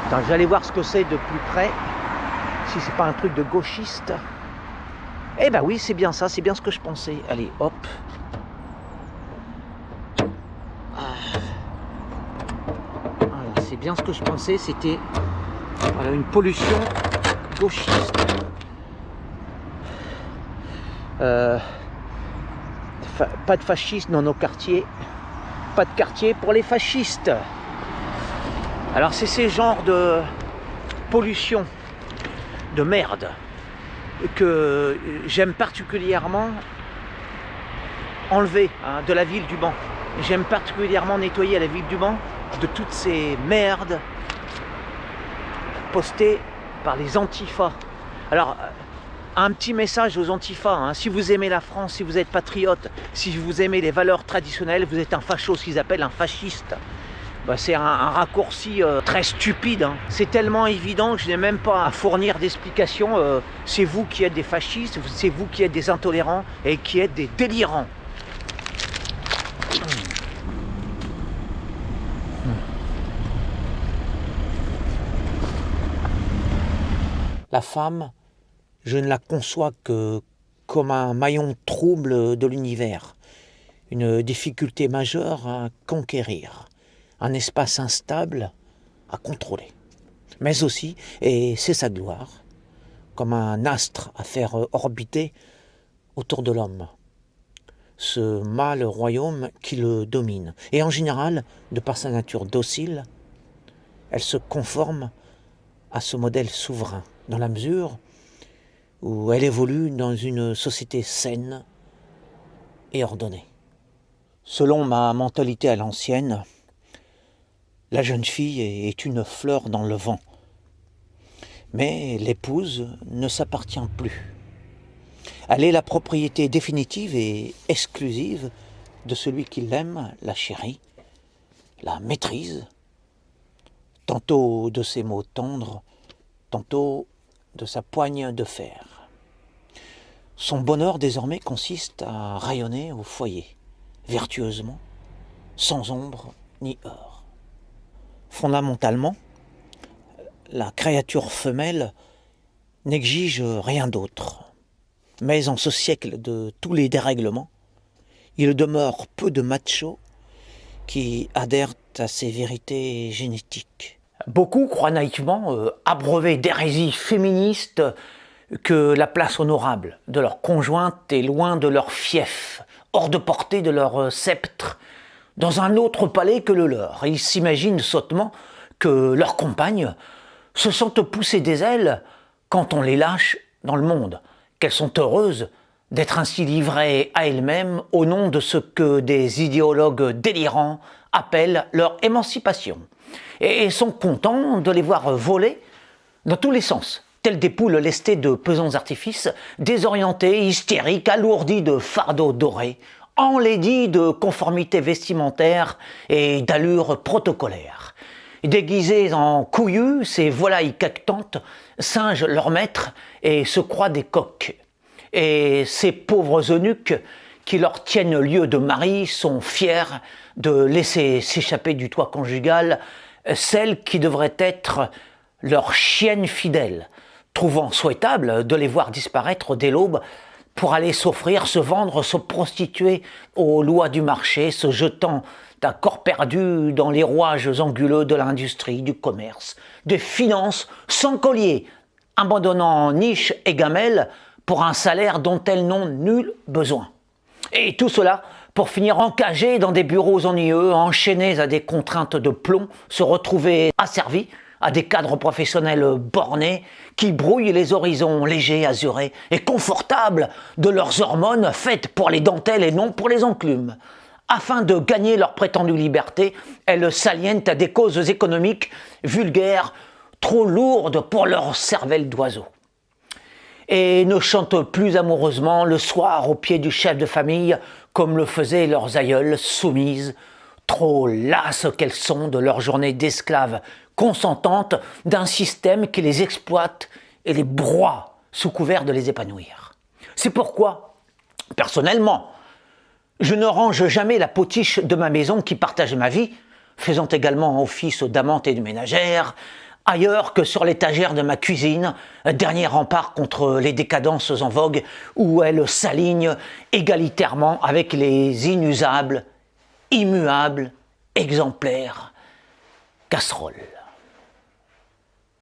Attends, j'allais voir ce que c'est de plus près, si c'est pas un truc de gauchiste. Eh ben oui, c'est bien ça, c'est bien ce que je pensais. Allez, hop. Voilà, c'est bien ce que je pensais, c'était voilà, une pollution gauchiste. Pas de fascistes dans nos quartiers, pas de quartier pour les fascistes. Alors c'est ces genres de pollution, de merde, que j'aime particulièrement enlever de la ville du Mans. J'aime particulièrement nettoyer la ville du Mans de toutes ces merdes postées par les antifas. Alors, un petit message aux antifas, si vous aimez la France, si vous êtes patriote, si vous aimez les valeurs traditionnelles, vous êtes un facho, ce qu'ils appellent un fasciste. C'est un raccourci très stupide. C'est tellement évident que je n'ai même pas à fournir d'explications. C'est vous qui êtes des fascistes, c'est vous qui êtes des intolérants et qui êtes des délirants. La femme, je ne la conçois que comme un maillon trouble de l'univers, une difficulté majeure à conquérir, un espace instable à contrôler. Mais aussi, et c'est sa gloire, comme un astre à faire orbiter autour de l'homme, ce mâle royaume qui le domine. Et en général, de par sa nature docile, elle se conforme à ce modèle souverain, dans la mesure où elle évolue dans une société saine et ordonnée. Selon ma mentalité à l'ancienne, la jeune fille est une fleur dans le vent, mais l'épouse ne s'appartient plus. Elle est la propriété définitive et exclusive de celui qui l'aime, la chérit, la maîtrise, tantôt de ses mots tendres, tantôt de sa poigne de fer. Son bonheur désormais consiste à rayonner au foyer, vertueusement, sans ombre ni heurts. Fondamentalement, la créature femelle n'exige rien d'autre. Mais en ce siècle de tous les dérèglements, il demeure peu de machos qui adhèrent à ces vérités génétiques. Beaucoup croient naïvement, abreuver d'hérésie féministe, que la place honorable de leur conjointe est loin de leur fief, hors de portée de leur sceptre, dans un autre palais que le leur. Ils s'imaginent sottement que leurs compagnes se sentent pousser des ailes quand on les lâche dans le monde, qu'elles sont heureuses d'être ainsi livrées à elles-mêmes au nom de ce que des idéologues délirants appellent leur émancipation, et sont contents de les voir voler dans tous les sens, telles des poules lestées de pesants artifices, désorientées, hystériques, alourdies de fardeaux dorés, enlaidies de conformité vestimentaire et d'allure protocolaire. Déguisées en couillus, ces volailles caquetantes singent leur maître et se croient des coqs. Et ces pauvres eunuques qui leur tiennent lieu de mari sont fiers de laisser s'échapper du toit conjugal celles qui devraient être leurs chiennes fidèles, trouvant souhaitable de les voir disparaître dès l'aube pour aller s'offrir, se vendre, se prostituer aux lois du marché, se jetant d'un corps perdu dans les rouages anguleux de l'industrie, du commerce, des finances sans collier, abandonnant niches et gamelles pour un salaire dont elles n'ont nul besoin. Et tout cela pour finir encagés dans des bureaux ennuyeux, enchaînés à des contraintes de plomb, se retrouver asservis à des cadres professionnels bornés qui brouillent les horizons légers, azurés et confortables de leurs hormones faites pour les dentelles et non pour les enclumes. Afin de gagner leur prétendue liberté, elles s'aliènent à des causes économiques vulgaires, trop lourdes pour leur cervelle d'oiseau. Et ne chantent plus amoureusement le soir au pied du chef de famille comme le faisaient leurs aïeules soumises, trop lasses qu'elles sont de leur journée d'esclaves consentantes d'un système qui les exploite et les broie sous couvert de les épanouir. C'est pourquoi, personnellement, je ne range jamais la potiche de ma maison qui partage ma vie, faisant également office d'amante et de ménagère, ailleurs que sur l'étagère de ma cuisine, dernier rempart contre les décadences en vogue, où elle s'aligne égalitairement avec les inusables, immuables, exemplaires casseroles.